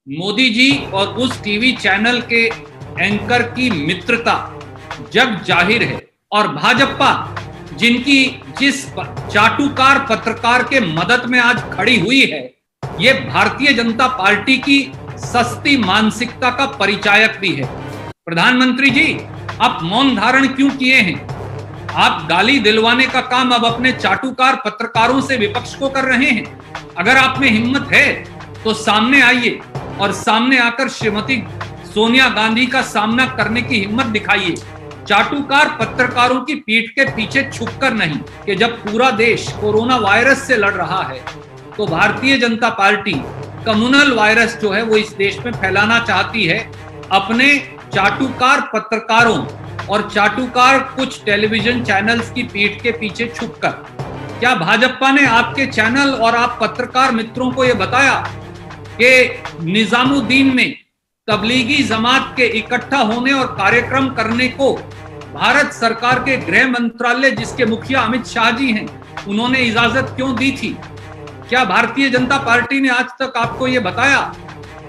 मोदी जी और उस TV channel के एंकर की मित्रता जग जाहिर है और भाजपा जिनकी जिस चाटुकार पत्रकार के मदद में आज खड़ी हुई है, ये भारतीय जनता पार्टी की सस्ती मानसिकता का परिचायक भी है। प्रधानमंत्री जी, आप मौन धारण क्यों किए हैं? आप गाली दिलवाने का काम अब अपने चाटुकार पत्रकारों से विपक्ष को कर रहे हैं। अगर आप में हिम्मत है तो सामने आइए और सामने आकर श्रीमती सोनिया गांधी का सामना करने की हिम्मत दिखाइए। चाटुकार पत्रकारों की पीठ के पीछे छुपकर नहीं कि जब पूरा देश कोरोना वायरस से लड़ रहा है तो Bharatiya Janata party communal virus जो है वो इस देश में फैलाना चाहती है अपने चाटुकार पत्रकारों और चाटुकार कुछ टेलीविजन चैनल्स की पीठ के पीछे छुपकर। क्या भाजपा ने आपके चैनल और आप पत्रकार मित्रों को यह बताया कि निजामुद्दीन में तबलीगी जमात के इकट्ठा होने और कार्यक्रम करने को भारत सरकार के गृह मंत्रालय जिसके मुखिया अमित शाह जी हैं, उन्होंने इजाजत क्यों दी थी? क्या भारतीय जनता पार्टी ने आज तक आपको यह बताया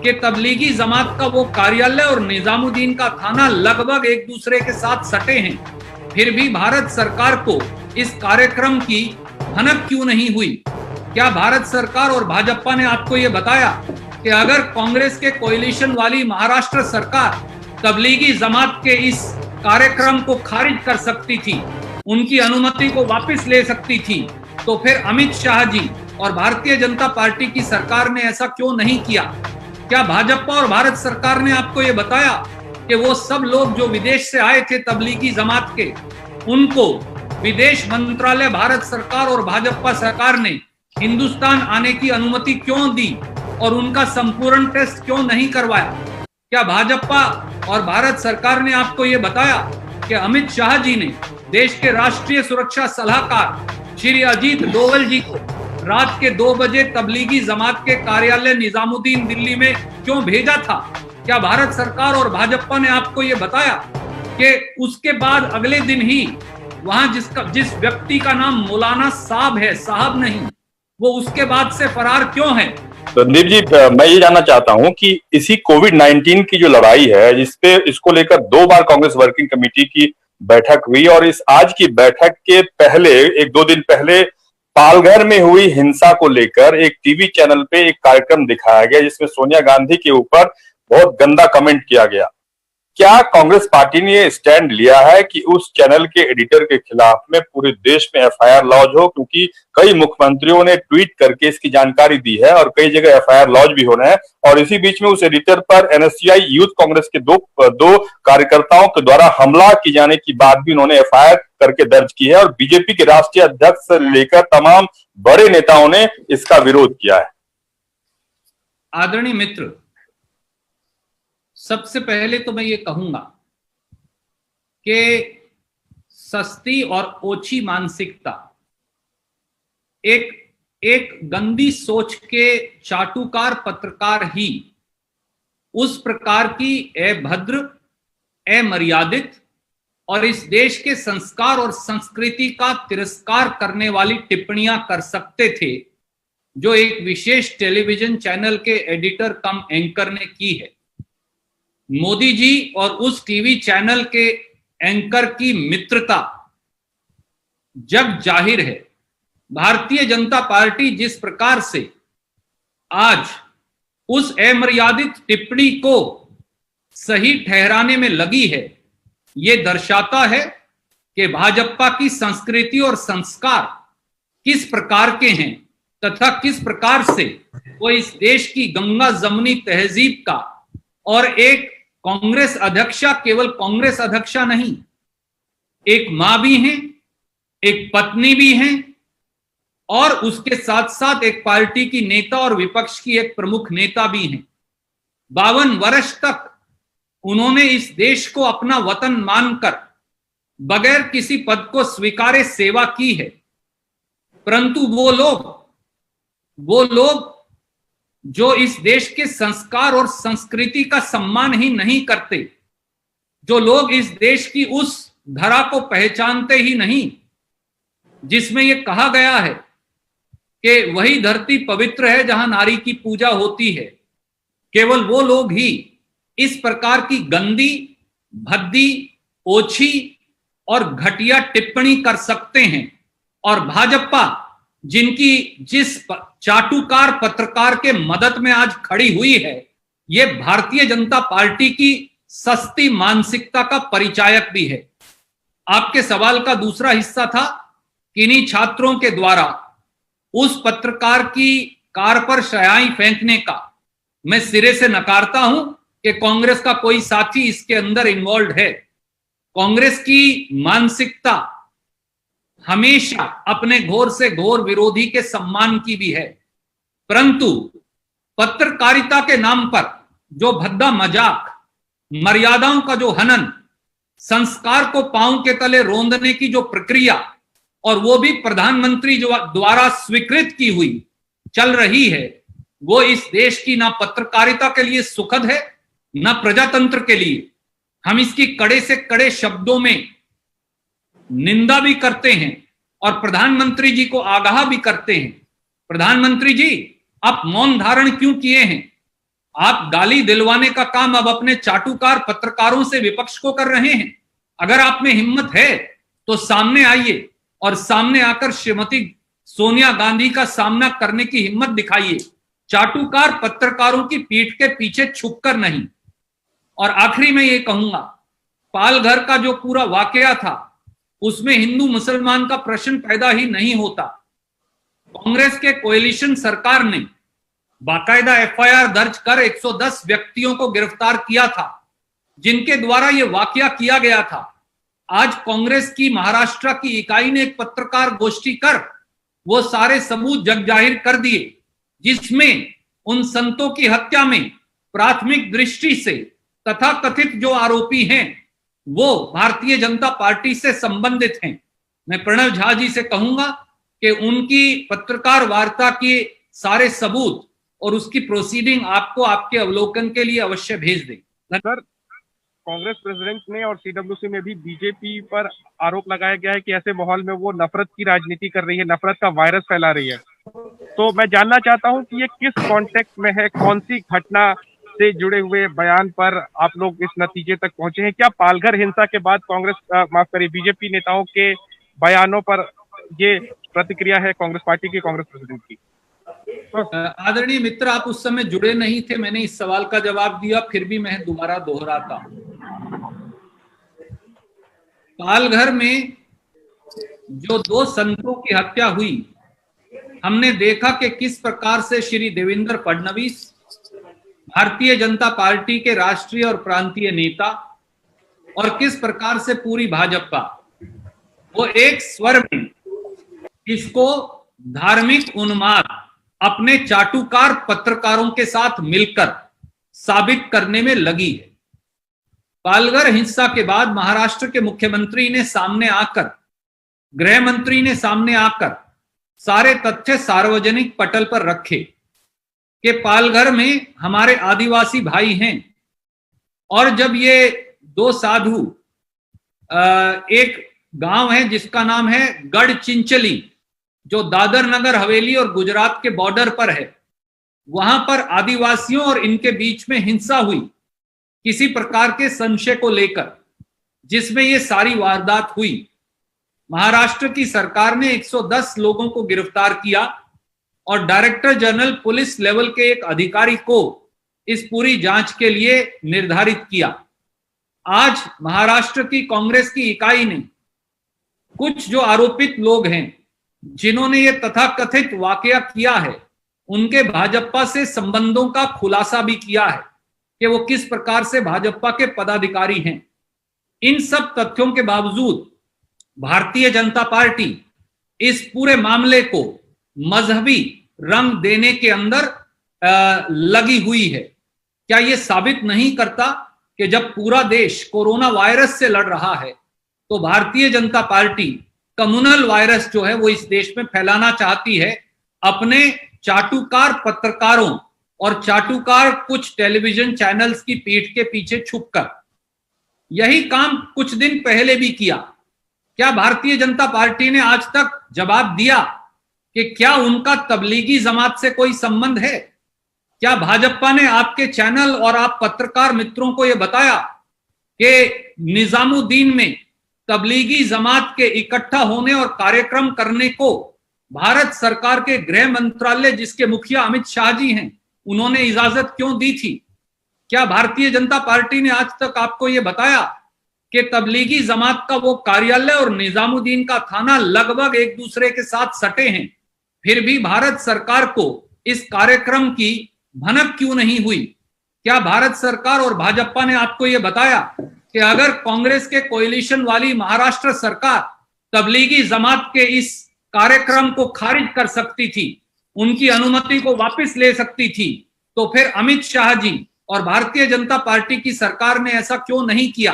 कि तबलीगी जमात का वो कार्यालय और निजामुद्दीन का थाना लगभग एक दूसरे के साथ सटे हैं, फिर भी भारत सरकार को इस कार्यक्रम की भनक क्यों नहीं हुई? क्या भारत सरकार और भाजपा ने आपको यह बताया कि अगर कांग्रेस के कोalition वाली महाराष्ट्र सरकार तबलीगी जमात के इस कार्यक्रम को खारिज कर सकती थी, उनकी अनुमति को वापस ले सकती थी, तो फिर अमित शाह जी और भारतीय जनता पार्टी की सरकार ने ऐसा क्यों नहीं किया? क्या भाजपा और भारत सरकार ने आपको यह बताया कि वो सब लोग जो विदेश से आए थे तबलीगी जमात के, उनको विदेश मंत्रालय भारत सरकार और भाजपा सरकार ने हिंदुस्तान आने की अनुमति क्यों दी और उनका संपूर्ण टेस्ट क्यों नहीं करवाया? क्या भाजपा और भारत सरकार ने आपको यह बताया कि अमित शाह जी ने देश के राष्ट्रीय सुरक्षा सलाहकार श्री अजीत डोवल जी को रात के 2 बजे तबलीगी जमात के कार्यालय निजामुद्दीन दिल्ली में क्यों भेजा था? क्या भारत सरकार और भाजपा ने आपको यह बताया कि उसके बाद अगले दिन ही वहां जिस व्यक्ति का नाम मौलाना साहब है, साहब नहीं, वो उसके बाद से फरार क्यों है? तो संदीप जी, मैं ये जानना चाहता हूं कि इसी कोविड-19 की जो लड़ाई है, जिसपे इसको लेकर 2 बार कांग्रेस वर्किंग कमेटी की बैठक हुई और इस आज की बैठक के पहले 1-2 दिन पहले पालघर में हुई हिंसा को लेकर एक टीवी चैनल पे एक कार्यक्रम दिखाया गया जिसमें सोनिया गांधी के ऊपर बहुत गंदा कमेंट किया गया। क्या कांग्रेस पार्टी ने ये स्टैंड लिया है कि उस चैनल के एडिटर के खिलाफ में पूरे देश में एफआईआर लॉन्च हो? क्योंकि कई मुख्यमंत्रियों ने ट्वीट करके इसकी जानकारी दी है और कई जगह एफआईआर लॉन्च भी हो रहे हैं और इसी बीच में उस एडिटर पर एनएसयूआई यूथ कांग्रेस के दो कार्यकर्ताओं के द्वारा हमला किए जाने की बात भी उन्होंने एफआईआर करके दर्ज की है और बीजेपी के राष्ट्रीय अध्यक्ष से लेकर तमाम बड़े नेताओं ने इसका विरोध किया है। आदरणीय मित्र, सबसे पहले तो मैं ये कहूंगा कि सस्ती और ओछी मानसिकता एक गंदी सोच के चाटुकार पत्रकार ही उस प्रकार की अभद्र, अमर्यादित और इस देश के संस्कार और संस्कृति का तिरस्कार करने वाली टिप्पणियां कर सकते थे जो एक विशेष टेलीविजन चैनल के एडिटर कम एंकर ने की है। मोदी जी और उस टीवी चैनल के एंकर की मित्रता जग जाहिर है। भारतीय जनता पार्टी जिस प्रकार से आज उस अमर्यादित टिप्पणी को सही ठहराने में लगी है, ये दर्शाता है कि भाजपा की संस्कृति और संस्कार किस प्रकार के हैं तथा किस प्रकार से वो इस देश की गंगा जमनी तहजीब का और एक कांग्रेस अध्यक्षा, केवल कांग्रेस अध्यक्षा नहीं, एक मां भी हैं, एक पत्नी भी हैं और उसके साथ साथ एक पार्टी की नेता और विपक्ष की एक प्रमुख नेता भी हैं। 52 वर्ष तक उन्होंने इस देश को अपना वतन मानकर बगैर किसी पद को स्वीकारे सेवा की है, परंतु वो लोग जो इस देश के संस्कार और संस्कृति का सम्मान ही नहीं करते, जो लोग इस देश की उस धरा को पहचानते ही नहीं जिसमें यह कहा गया है कि वही धरती पवित्र है जहां नारी की पूजा होती है, केवल वो लोग ही इस प्रकार की गंदी, भद्दी, ओछी और घटिया टिप्पणी कर सकते हैं। और भाजपा जिनकी जिस चाटुकार पत्रकार के मदद में आज खड़ी हुई है, ये भारतीय जनता पार्टी की सस्ती मानसिकता का परिचायक भी है। आपके सवाल का दूसरा हिस्सा था किन्हीं छात्रों के द्वारा उस पत्रकार की कार पर शयाई फेंकने का। मैं सिरे से नकारता हूं कि कांग्रेस का कोई साथी इसके अंदर इन्वॉल्व है। कांग्रेस की मानसिकता हमेशा अपने घोर से घोर विरोधी के सम्मान की भी है, परंतु पत्रकारिता के नाम पर जो भद्दा मजाक, मर्यादाओं का जो हनन, संस्कार को पांव के तले रोंदने की जो प्रक्रिया, और वो भी प्रधानमंत्री जो द्वारा स्वीकृत की हुई चल रही है, वो इस देश की ना पत्रकारिता के लिए सुखद है, ना प्रजातंत्र के लिए। हम इसकी कड़े से कड़े शब्दों में निंदा भी करते हैं और प्रधानमंत्री जी को आगाह भी करते हैं। प्रधानमंत्री जी, आप मौन धारण क्यों किए हैं? आप गाली दिलवाने का काम अब अपने चाटुकार पत्रकारों से विपक्ष को कर रहे हैं। अगर आप में हिम्मत है तो सामने आइए और सामने आकर श्रीमती सोनिया गांधी का सामना करने की हिम्मत दिखाइए, चाटुकार पत्रकारों की पीठ के पीछे छुपकर नहीं। और आखिरी में ये कहूंगा, पालघर का जो पूरा वाकया था उसमें हिंदू मुसलमान का प्रश्न पैदा ही नहीं होता। कांग्रेस के कोएलिशन सरकार ने बाकायदा एफआईआर दर्ज कर 110 व्यक्तियों को गिरफ्तार किया था जिनके द्वारा यह वाकया किया गया था। आज कांग्रेस की महाराष्ट्र की इकाई ने एक पत्रकार गोष्ठी कर वो सारे सबूत जग जाहिर कर दिए, जिसमें उन संतों की हत्या में प्राथमिक दृष्टि से तथाकथित जो आरोपी हैं वो भारतीय जनता पार्टी से संबंधित हैं। मैं प्रणव झा जी से कहूंगा कि उनकी पत्रकार वार्ता के सारे सबूत और उसकी प्रोसीडिंग आपको आपके अवलोकन के लिए अवश्य भेज दें। सर, कांग्रेस प्रेसिडेंट ने और सीडब्ल्यूसी में भी बीजेपी पर आरोप लगाया गया है कि ऐसे माहौल में वो नफरत की राजनीति कर रही है, नफरत का वायरस फैला रही है। तो मैं जानना चाहता हूं कि ये किस कॉन्टेक्स्ट में है, कौन सी घटना से जुड़े हुए बयान पर आप लोग इस नतीजे तक पहुंचे हैं? क्या पालघर हिंसा के बाद बीजेपी नेताओं के बयानों पर ये प्रतिक्रिया है कांग्रेस पार्टी की, कांग्रेस प्रेसिडेंट की? आदरणीय मित्र, आप उस समय जुड़े नहीं थे, मैंने इस सवाल का जवाब दिया, फिर भी मैं दोबारा दोहराता हूं। पालघर में जो 2 संतों की हत्या हुई, हमने देखा कि किस प्रकार से श्री देवेंद्र फडणवीस, भारतीय जनता पार्टी के राष्ट्रीय और प्रांतीय नेता, और किस प्रकार से पूरी भाजपा वो एक स्वर में इसको धार्मिक उन्माद अपने चाटुकार पत्रकारों के साथ मिलकर साबित करने में लगी है। पालघर हिंसा के बाद महाराष्ट्र के मुख्यमंत्री ने सामने आकर, गृह मंत्री ने सामने आकर सारे तथ्य सार्वजनिक पटल पर रखे कि पालघर में हमारे आदिवासी भाई हैं। और जब ये 2 साधु, एक गांव है जिसका नाम है गढ़चिंचली, जो दादर नगर हवेली और गुजरात के बॉर्डर पर है, वहां पर आदिवासियों और इनके बीच में हिंसा हुई किसी प्रकार के संशय को लेकर, जिसमें ये सारी वारदात हुई। महाराष्ट्र की सरकार ने 110 लोगों को गिरफ्तार किया और डायरेक्टर जनरल पुलिस लेवल के एक अधिकारी को इस पूरी जांच के लिए निर्धारित किया। आज महाराष्ट्र की कांग्रेस की इकाई ने कुछ जो आरोपित लोग हैं जिन्होंने ये तथाकथित वाकया किया है, उनके भाजपा से संबंधों का खुलासा भी किया है कि वो किस प्रकार से भाजपा के पदाधिकारी हैं। इन सब तथ्यों के बावजूद भारतीय जनता पार्टी इस पूरे मामले को मजहबी रंग देने के अंदर लगी हुई है। क्या ये साबित नहीं करता कि जब पूरा देश कोरोना वायरस से लड़ रहा है तो Bharatiya Janata party communal virus जो है वो इस देश में फैलाना चाहती है अपने चाटुकार पत्रकारों और चाटुकार कुछ टेलीविजन चैनल्स की पीठ के पीछे छुपकर। यही काम कुछ दिन पहले भी किया। क्या भारतीय जनता पार्टी ने आज तक जवाब दिया कि क्या उनका तबलीगी जमात से कोई संबंध है? क्या भाजपा ने आपके चैनल और आप पत्रकार मित्रों को यह बताया कि निजामुद्दीन में तबलीगी जमात के इकट्ठा होने और कार्यक्रम करने को भारत सरकार के गृह मंत्रालय, जिसके मुखिया अमित शाह जी हैं, उन्होंने इजाजत क्यों दी थी? क्या भारतीय जनता पार्टी ने आज तक आपको यह बताया कि तबलीगी जमात का वो कार्यालय और निजामुद्दीन का थाना लगभग एक दूसरे के साथ सटे हैं? फिर भी भारत सरकार को इस कार्यक्रम की भनक क्यों नहीं हुई? क्या भारत सरकार और भाजपा ने आपको यह बताया कि अगर कांग्रेस के कोalition वाली महाराष्ट्र सरकार तबलीगी जमात के इस कार्यक्रम को खारिज कर सकती थी, उनकी अनुमति को वापस ले सकती थी, तो फिर अमित शाह जी और भारतीय जनता पार्टी की सरकार ने ऐसा क्यों नहीं किया?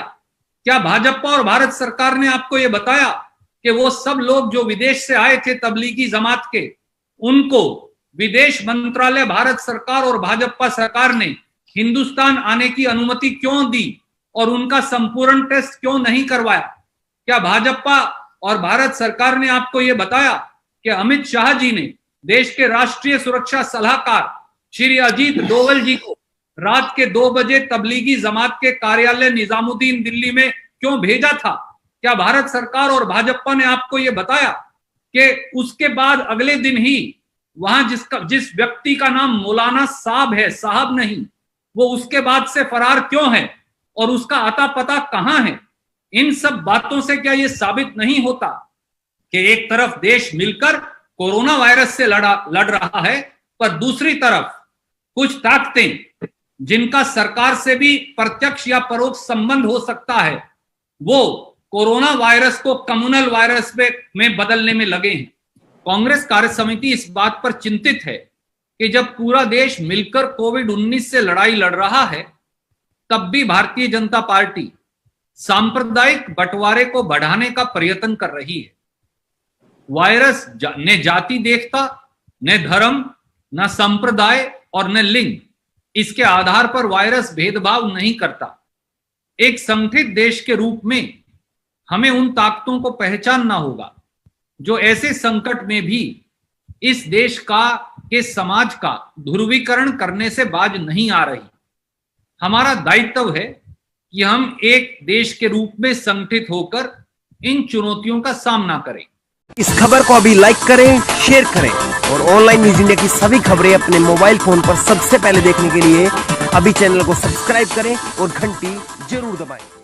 क्या भाजपा और भारत सरकार ने आपको यह बताया कि वो सब लोग जो विदेश से आए थे तबलीगी जमात के, उनको विदेश मंत्रालय, भारत सरकार और भाजपा सरकार ने हिंदुस्तान आने की अनुमति क्यों दी और उनका संपूर्ण टेस्ट क्यों नहीं करवाया? क्या भाजपा और भारत सरकार ने आपको यह बताया कि अमित शाह जी ने देश के राष्ट्रीय सुरक्षा सलाहकार श्री अजीत डोवल जी को रात के 2 बजे तबलीगी जमात के कार्यालय निजामुद्दीन दिल्ली में क्यों भेजा था? क्या भारत सरकार और भाजपा ने आपको यह बताया कि उसके बाद अगले दिन ही वहां जिस व्यक्ति का नाम मौलाना साहब है, साहब नहीं, वो उसके बाद से फरार क्यों है और उसका आता पता कहां है? इन सब बातों से क्या यह साबित नहीं होता कि एक तरफ देश मिलकर कोरोना वायरस से लड़ रहा है, पर दूसरी तरफ कुछ ताकतें जिनका सरकार से भी प्रत्यक्ष या परोक्ष संबंध हो सकता है, वो कोरोना वायरस को कम्युनल वायरस में बदलने में लगे हैं। कांग्रेस कार्य समिति इस बात पर चिंतित है कि जब पूरा देश मिलकर कोविड-19 से लड़ाई लड़ रहा है, तब भी भारतीय जनता पार्टी सांप्रदायिक बंटवारे को बढ़ाने का प्रयत्न कर रही है। वायरस न जाति देखता, न धर्म, न संप्रदाय और न लिंग, इसके आधार पर वायरस भेदभाव नहीं करता। एक संगठित देश के रूप में हमें उन ताकतों को पहचानना होगा जो ऐसे संकट में भी इस देश के समाज का ध्रुवीकरण करने से बाज नहीं आ रही। हमारा दायित्व है कि हम एक देश के रूप में संगठित होकर इन चुनौतियों का सामना करें। इस खबर को अभी लाइक करें, शेयर करें और ऑनलाइन न्यूज इंडिया की सभी खबरें अपने मोबाइल फोन पर सबसे पहले देखने के लिए अभी चैनल को सब्सक्राइब करें और घंटी जरूर दबाएं।